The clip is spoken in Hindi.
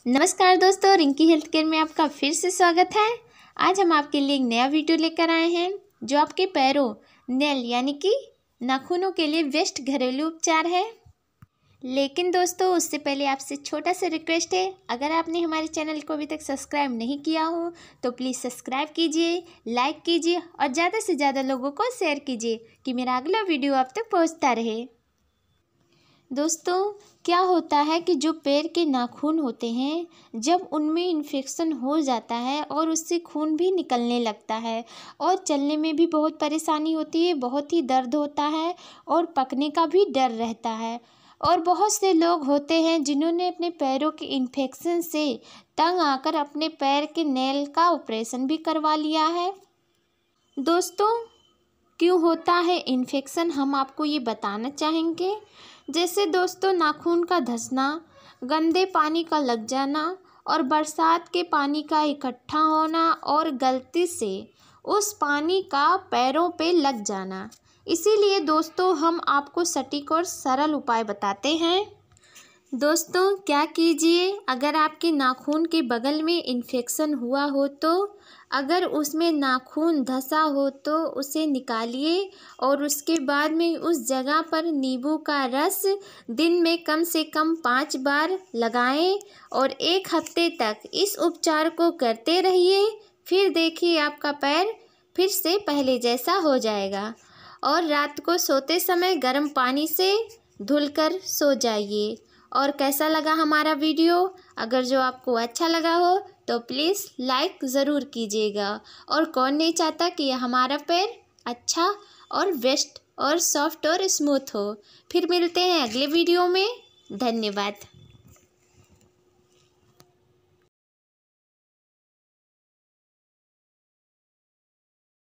नमस्कार दोस्तों, रिंकी हेल्थ केयर में आपका फिर से स्वागत है। आज हम आपके लिए एक नया वीडियो लेकर आए हैं जो आपके पैरों, नेल यानी कि नाखूनों के लिए बेस्ट घरेलू उपचार है। लेकिन दोस्तों, उससे पहले आपसे छोटा सा रिक्वेस्ट है, अगर आपने हमारे चैनल को अभी तक सब्सक्राइब नहीं किया हो तो प्लीज़ सब्सक्राइब कीजिए, लाइक कीजिए और ज़्यादा से ज़्यादा लोगों को शेयर कीजिए कि मेरा अगला वीडियो आप तक पहुँचता रहे। दोस्तों, क्या होता है कि जो पैर के नाखून होते हैं, जब उनमें इन्फेक्शन हो जाता है और उससे खून भी निकलने लगता है और चलने में भी बहुत परेशानी होती है, बहुत ही दर्द होता है और पकने का भी डर रहता है। और बहुत से लोग होते हैं जिन्होंने अपने पैरों के इन्फेक्शन से तंग आकर अपने पैर के नेल का ऑपरेशन भी करवा लिया है। दोस्तों, क्यों होता है इन्फेक्शन, हम आपको ये बताना चाहेंगे। जैसे दोस्तों, नाखून का धंसना, गंदे पानी का लग जाना और बरसात के पानी का इकट्ठा होना और गलती से उस पानी का पैरों पे लग जाना। इसीलिए दोस्तों, हम आपको सटीक और सरल उपाय बताते हैं। दोस्तों, क्या कीजिए, अगर आपके नाखून के बगल में इन्फेक्शन हुआ हो तो अगर उसमें नाखून धंसा हो तो उसे निकालिए और उसके बाद में उस जगह पर नींबू का रस दिन में कम से कम 5 बार लगाएं और 1 हफ्ते तक इस उपचार को करते रहिए। फिर देखिए आपका पैर फिर से पहले जैसा हो जाएगा। और रात को सोते समय गर्म पानी से धुलकर सो जाइए। और कैसा लगा हमारा वीडियो? अगर जो आपको अच्छा लगा हो तो प्लीज़ लाइक ज़रूर कीजिएगा। और कौन नहीं चाहता कि हमारा पैर अच्छा और बेस्ट और सॉफ्ट और स्मूथ हो। फिर मिलते हैं अगले वीडियो में। धन्यवाद।